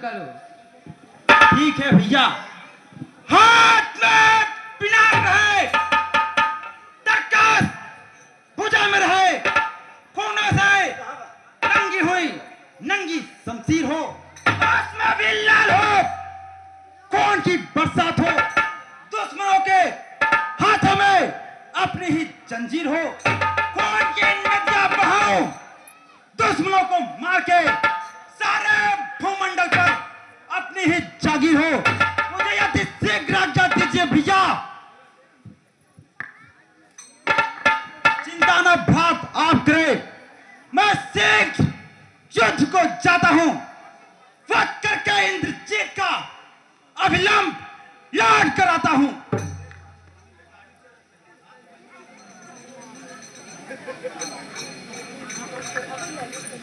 करो। ठीक है भैया। हाथ में पिनाक रहे, तर्कस भुजा में रहे, खूनों से रंगी हुई नंगी शमशीर हो, उसमें भी लाल हो, खून की बरसात हो, दुश्मनों के हाथों में अपनी ही जंजीर हो, खून की नदियां बहाओ, दुश्मनों को मार के सारे भूमंडल पर अपनी ही जागीर हो। मुझे यदि शीघ्र आज्ञा दीजिए भैया। चिंता न भाप आप करें, मैं शीघ्र युद्ध को जाता हूं। वक्त करके इंद्रजीत का अभिलंब याद कराता हूं।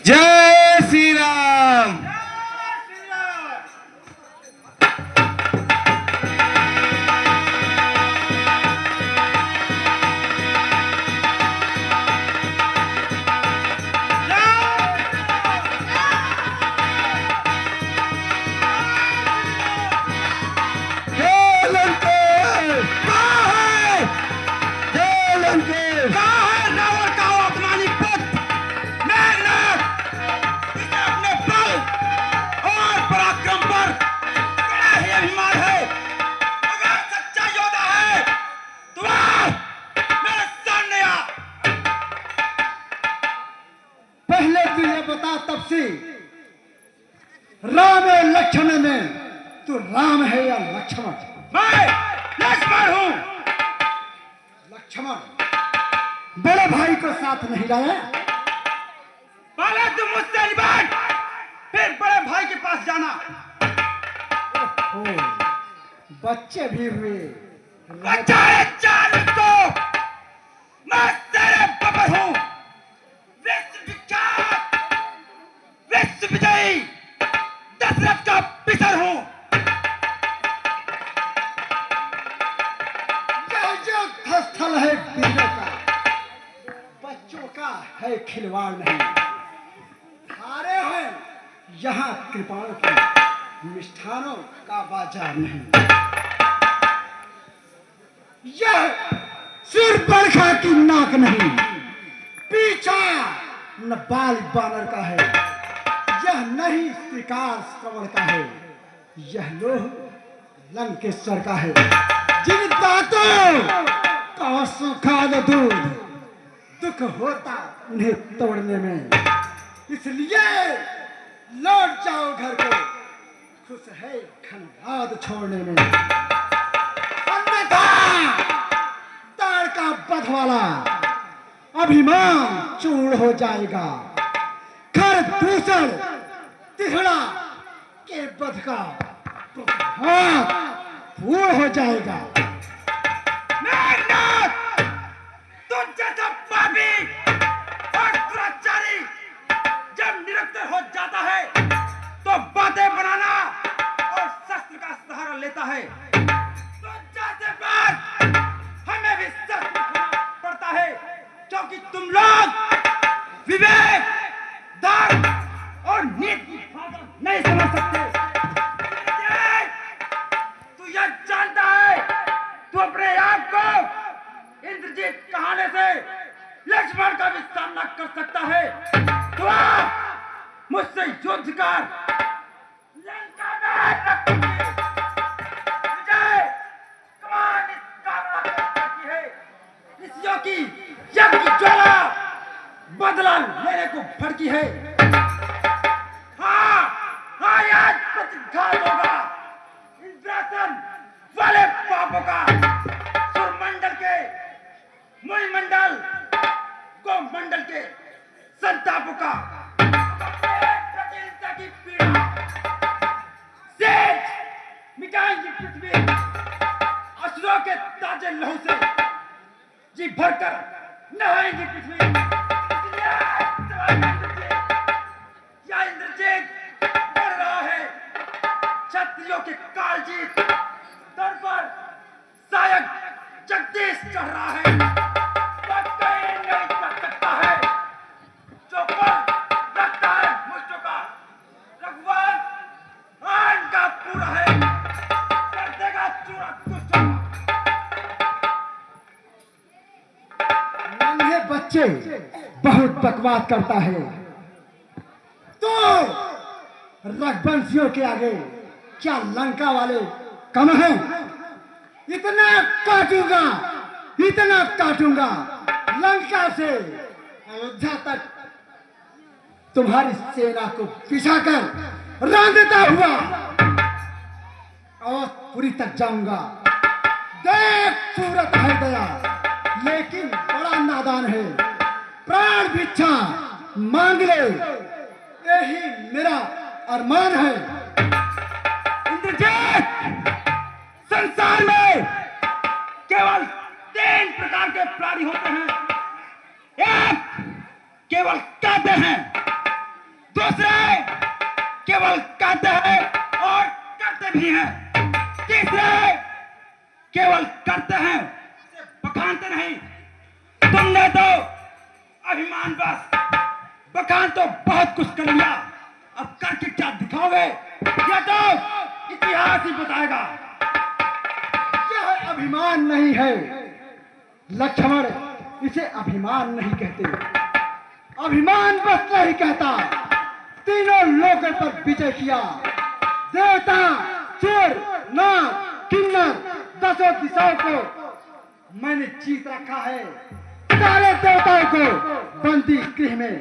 जय श्री राम। तब से राम है लक्ष्मण में, तू राम है या लक्ष्मण? मैं लक्ष्मण हूं। लक्ष्मण बड़े भाई को साथ नहीं लाया? पहले तुम मुझसे निपट, फिर बड़े भाई के पास जाना। बच्चे भी हुए। बच्चे चार तो मैं तेरे बबर हूं, विश्वविख्यात विश्व विजयी दशरथ का पितर हूं। यह जो स्थल है वीरों का, बच्चों का है खिलवाड़ नहीं। हारे हैं यहाँ कृपाणों की, मिष्ठानों का बाजार नहीं। यह सिर बरखा की नाक नहीं, पीछा न बाल बानर का है। यह नहीं श्रीकार श्रवण का है, यह लोह लंकेश्वर का है। जिन दांतों का सूखा दूध दुख होता उन्हें तोड़ने में, इसलिए लौट जाओ घर को, खुश है खनराद छोड़ने में। अन्यथा ताड़ का बध वाला अभिमान चूर हो जाएगा, खर दूसर तिहड़ा के बध का हाथ फूल हो जाएगा। तुम जैसा पापी और दुराचारी जब निरंतर हो जाता है तो बातें बनाना और शस्त्र का सहारा लेता है। तो जैसे बात हमें भी शस्त्र पड़ता है, क्योंकि तुम लोग विवेक, धर्म और नीति नहीं समझ सकते। तू यह जानता है तू अपने आप को इंद्रजीत कहानी से लक्ष्मण का भी सामना कर सकता है, तो आप मुझसे युद्ध कर लंका में रखोगे। विजय कमान इस कारण करती है, ऋषियों की यज्ञ ज्वाला बदला लेने को भड़की है। हाँ हाँ, आज प्रतिघात होगा इंद्रासन वाले पापों का, सुरमंडल के मुलमंडल को मंडल के संतापों का। प्रतिहिंसा की पीड़ा सेठ मिटाएंगे पृथ्वी, असुरों के ताजे लहू से जी भरकर नहाएंगे पृथ्वी। या इंद्रजीत बढ़ रहा है, क्षत्रियों के कालजीत दर पर सायक जगदीश चढ़ रहा है। नहीं कर सकता है जो पर रखता है मुझको का रघुवर। बच्चे बहुत बकवास करता है, तो रघुवंशियों के आगे क्या लंका वाले कम हैं? इतना काटूंगा लंका से अयोध्या तक तुम्हारी सेना को पिछाकर रांधता हुआ अवधपुरी तक जाऊंगा। देख सूरत है दया, लेकिन बड़ा नादान है। प्राण भिक्षा मांग ले, यही मेरा अरमान है। इंद्रजीत, संसार में केवल 3 प्रकार के प्राणी होते हैं। एक केवल कहते हैं, दूसरे केवल कहते हैं और करते भी हैं, तीसरे केवल करते हैं, बखानते नहीं। तुमने तो अभिमान बस, बखान तो बहुत कुछ कर लिया, अब करके क्या दिखाओगे? या तो इतिहास ही बताएगा। यह अभिमान नहीं है लक्ष्मण, इसे अभिमान नहीं कहते। अभिमान बस नहीं कहता, तीनों लोगों पर विजय किया। देवता, सुर, नाग, किन्नर, 10 दिशाओं को मैंने जीत रखा है। सारे देवताओं को बंदी गृह में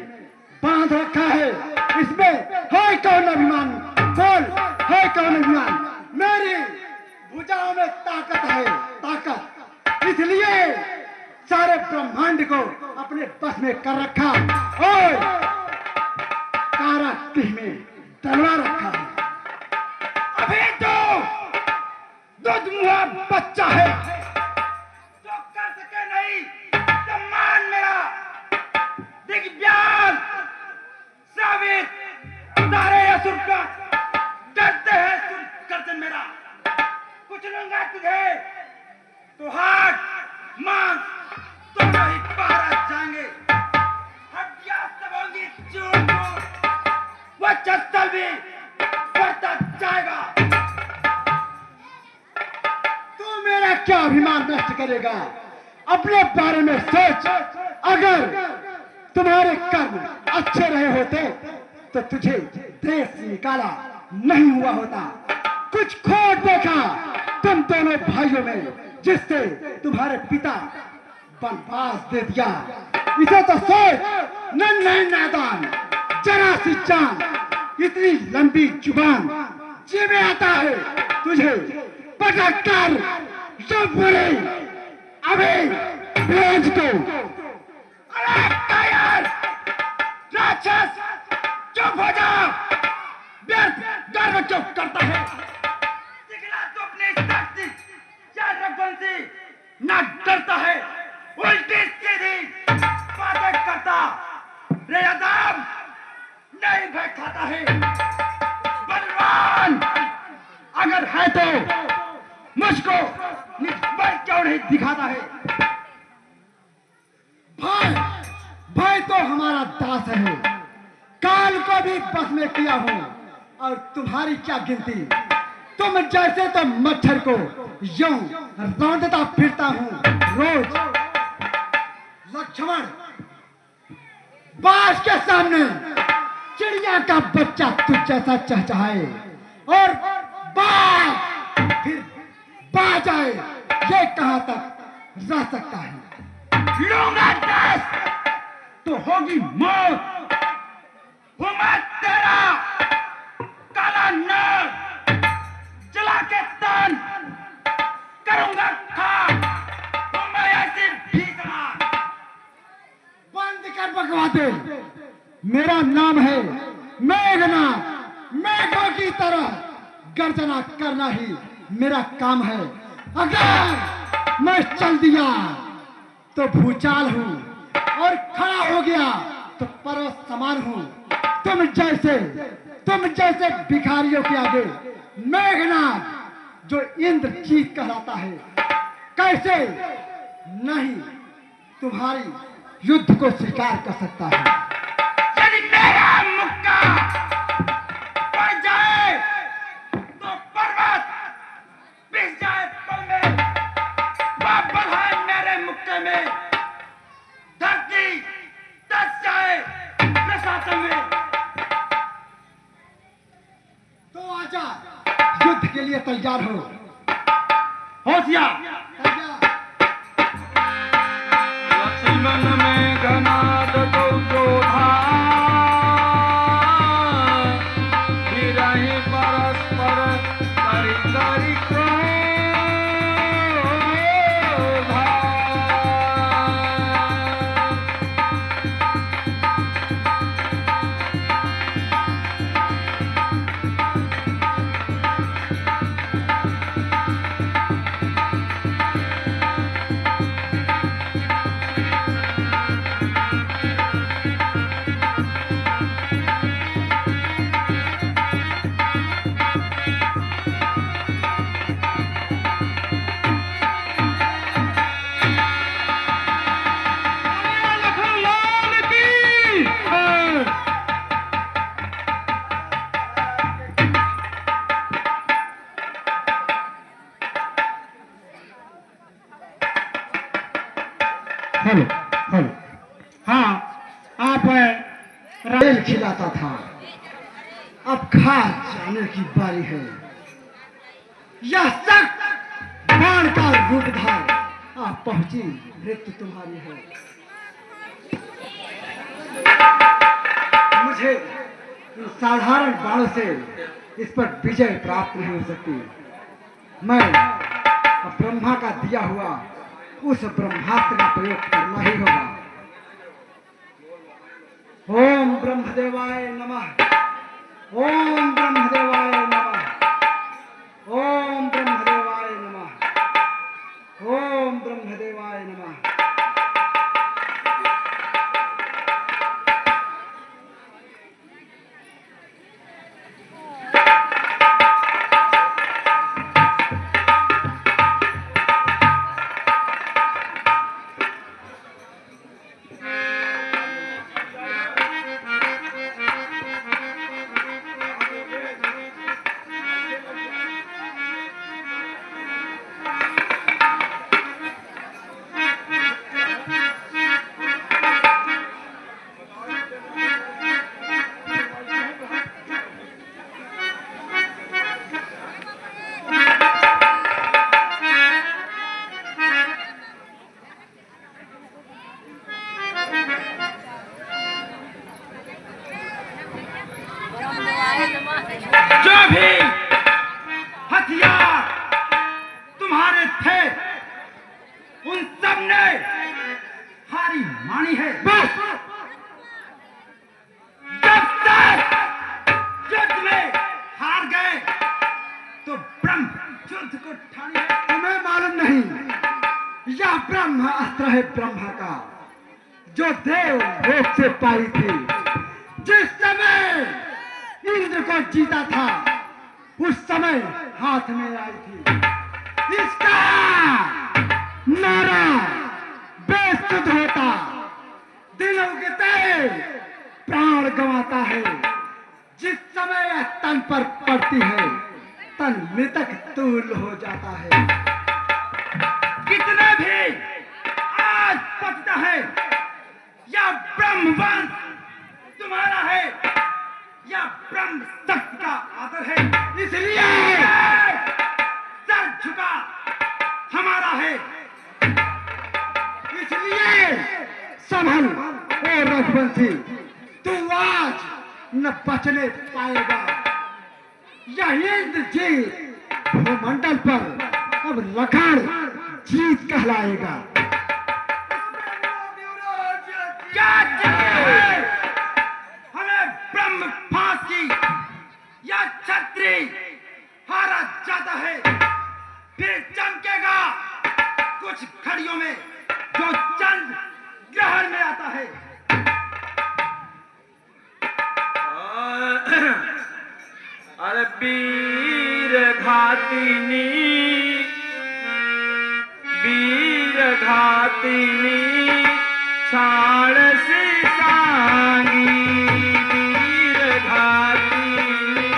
बांध रखा है। इसमें है कौन अभिमान? बोल, है कौन अभिमान? मेरी भुजाओं में ताकत है, ताकत। इसलिए सारे ब्रह्मांड को अपने बस में कर रखा और कारागृह में डलवा रखा है। अभी तो दुधमुहा बच्चा है, जो कर सके नहीं। सम्मान मेरा, दिग्व्यान, श्रावित, सारे असुर का डरते हैं सुन गर्दन मेरा। कुछ लूंगा तुझे तो हाथ मांस दोनों ही बाहर जाएंगे। हड्डियां सब होंगी चूर-चूर, वह चस्तर भी बढ़ता जाएगा। तू मेरा क्या अभिमान नष्ट करेगा? अपने बारे में सोच। अगर तुम्हारे कर्म अच्छे रहे होते तो तुझे देश से निकाला नहीं हुआ होता। कुछ खोट देखा तुम दोनों भाइयों में, जिससे तुम्हारे पिता वनवास दे दिया। इसे तो सोच। नन्हे नादान, जरा सी जान, इतनी लंबी जुबान, जी में आता है तुझे पटक कर जो बोले अभी भेज दो। अरे कायर, राक्षस, चुप हो जा। व्यर्थ गर्व चुप करता है। दिखला तो अपनी शक्ति, या रघुवंशी न डरता है, उल्टी सीधी बातें करता। रे आदम नहीं भय खाता है। बलवान अगर है तो मुझको निष्फल क्यों नहीं दिखाता है? भाई तो हमारा दास है, काल को भी बस में किया हूं। और तुम्हारी क्या गिनती? तुम जैसे तो मच्छर को यूं रौंदता फिरता हूं रोज। लक्ष्मण, बाज के सामने चिड़िया का बच्चा तुझ जैसा चहचहाए और बाज फिर बाज आए, ये कहां तक रह सकता है? लूंगा दस तो होगी मौत। हूं मैं तेरा काला नाग, जला के तन करूंगा खाक। हूं मैं ऐसी भीषणा। बंद कर बकवासें। मेरा नाम है मेघनाथ। मेघों की तरह गर्जना करना ही मेरा काम है। अगर मैं चल दिया तो भूचाल हूं और खड़ा हो गया तो पर्वत समान हूं। तुम जैसे भिखारियों के आगे मेघनाथ जो इंद्रजीत कहलाता है, कैसे नहीं तुम्हारी युद्ध को स्वीकार कर सकता है? यदि मेरा मुक्का पड़ जाए तो पर्वत पिस जाए पल में। बाप बढ़ाए मेरे मुक्के में, धरती तैयार हो। होशियार। तैयार। लक्ष्मण में घनाद कौजोधा विरहि परस्पर करि करि क्रोधा। Hello hello. हाँ, आप रेल खिलाता था, अब खा जाने की बारी है। यह सख्त बाण का रूप धार आप पहुंची, मृत्यु तुम्हारी है। मुझे इन साधारण बाणों से इस पर विजय प्राप्त नहीं हो सकती। मैं अब ब्रह्मा का दिया हुआ उस ब्रह्मास्त्र का प्रयोग करना ही होगा। ओम ब्रह्मदेवाय नमः। ओम ब्रह्मदेवाय नमः। ओम ब्रह्मदेवाय नमः। ओम ब्रह्मदेवाय नमः। जो भी हथियार तुम्हारे थे उन सब ने हारी मानी है। बस जब तक युद्ध में हार गए तो ब्रह्म युद्ध को ठानी है। तुम्हें मालूम नहीं, यह ब्रह्म अस्त्र है ब्रह्मा का, जो देव लोक से पाई थी। जिस समय इंद्र को जीता था उस समय हाथ में आई थी। इसका नारा बेसुध होता, दिन उगते प्राण गंवाता है। जिस समय यह तन पर पड़ती है तन मृतक तूल हो जाता है। कितना भी आज पकता है या ब्रह्मवंश तुम्हारा है या ब्रह्म शक्ति का आदर है, इसलिए सर झुका हमारा है। इसलिए संभल ओ रघुवंशी, तू आज न बचने पाएगा। यह इंद्र जीत भूमंडल पर अब लखाड़ जीत कहलाएगा। क्या चाहिए हमें? ब्रह्म फांसी या छत्री हारा जाता है, फिर चमकेगा कुछ घड़ियों में जो चंद ग्रहण में आता है। अरे वीर घातिनी, वीर घातिनी छाड़ सी सांगी, वीर घातिनी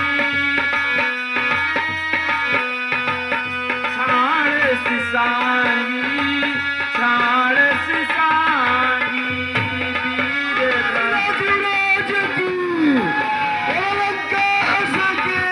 छाड़ सी सांगी, छाड़ सी सांगी, वीर अलंकार सके,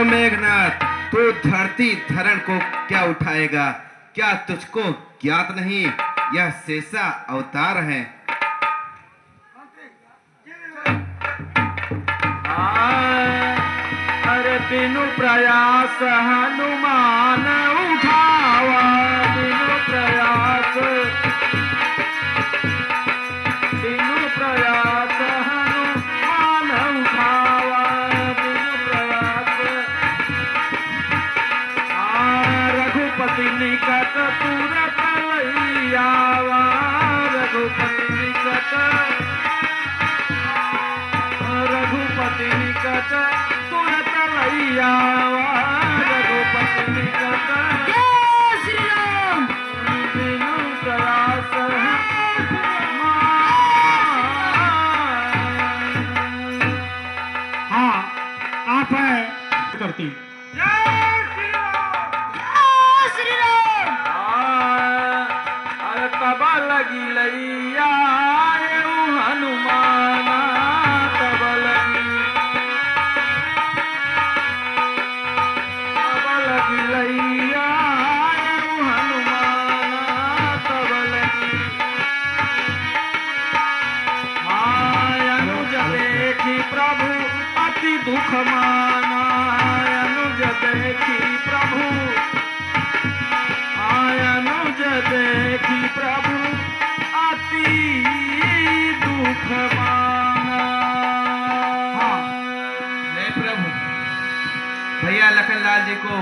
मेघनाथ, तू धरती धरण को क्या उठाएगा? क्या तुझको ज्ञात नहीं, यह शेषा अवतार है। अरे बिनु प्रयास हनुमान उठावा, बिनु प्रयास हनुमान उठावा, बिनु प्रयास। रघुपति निकट तुरत लैयावा, रघुपति निकट तुरत लैयावा, रघुपति निकट। जय श्री राम। बिनु प्रयास हाँ, आप हैं करती। जय श्री राम। अरे तब लगी लैया हनुमाना, तब लगी लैया हनुमाना, तब लगी। अनुज देखी प्रभु अति दुख माना, अनुज देखी प्रभु, अनुज देखी प्रभु अति दुख माना। हे प्रभु, भैया लखनलाल जी को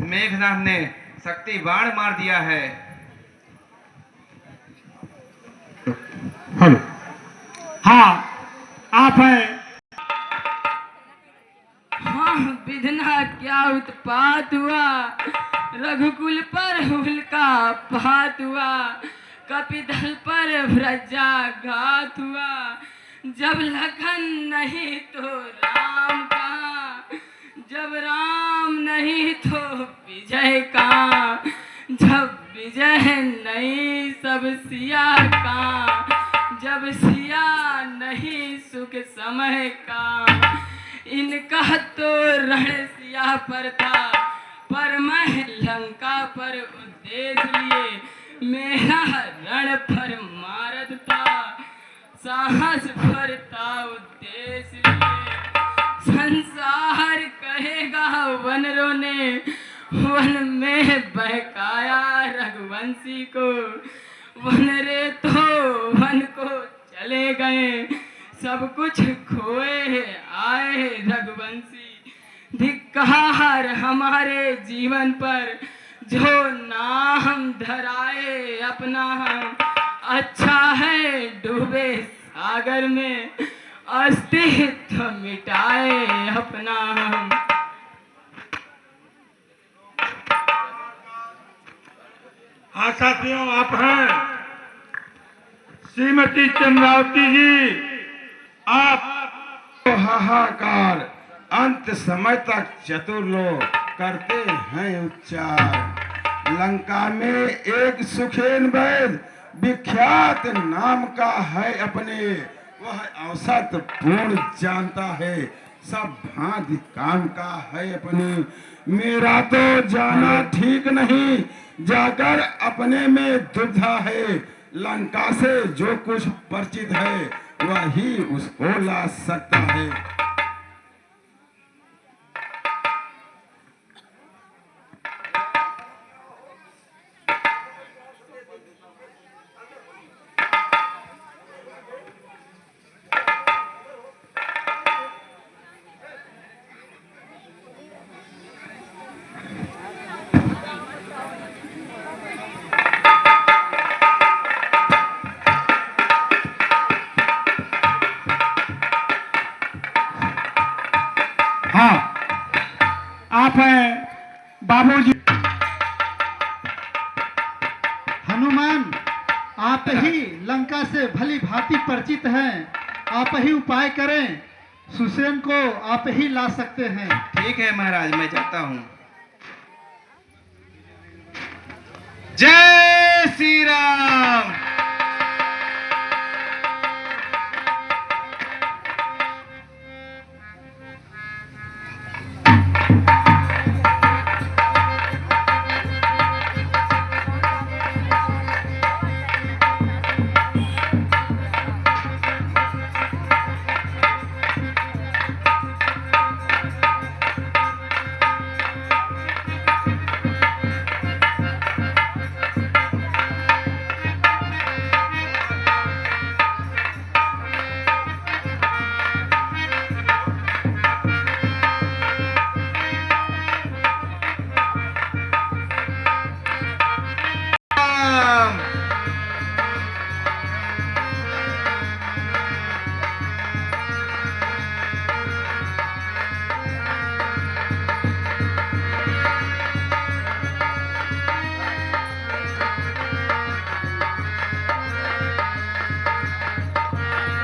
मेघनाथ ने शक्ति बाण मार दिया है। हेलो, हाँ, आप हैं। हाँ विधना, क्या उत्पात हुआ, रघुकुल पर हुल्का पात हुआ, कपिदल पर व्रजाघात हुआ। जब लखन नहीं तो राम कहाँ, जब राम नहीं तो विजय कहाँ, जब विजय नहीं सब सिया कहाँ, जब सिया नहीं सुख समय का। इनका तो रण सिया पर था, पर मैं लंका पर उद्देश्य लिए, मेरा रण पर मारत था, साहस पर था उद्देश्य लिए। संसार कहेगा वनरों ने, वन में बहकाया रघुवंशी को, वन रे तो वन को चले गए, सब कुछ खोए आए रघुवंशी। धिक्कार हमारे जीवन पर, जो नाम धराए अपना हम, अच्छा है डूबे सागर में, अस्तित्व मिटाए अपना हम। हाँ साथियों, आप हैं श्रीमती चंद्रावती जी। आप हाहाकार अंत समय तक चतुर लोग करते हैं उच्चार। लंका में एक सुखेन वैद विख्यात नाम का है अपने, वह औसत पूर्ण जानता है, सब भांति काम का है अपने। मेरा तो जाना ठीक नहीं, जाकर अपने में दुविधा है। लंका से जो कुछ परिचित है, वही उसको ला सकता है। हाँ, आप हैं बाबूजी। हनुमान, आप ही लंका से भली भांति परिचित हैं, आप ही उपाय करें, सुसेन को आप ही ला सकते हैं। ठीक है महाराज, मैं जाता हूँ। जय श्री राम।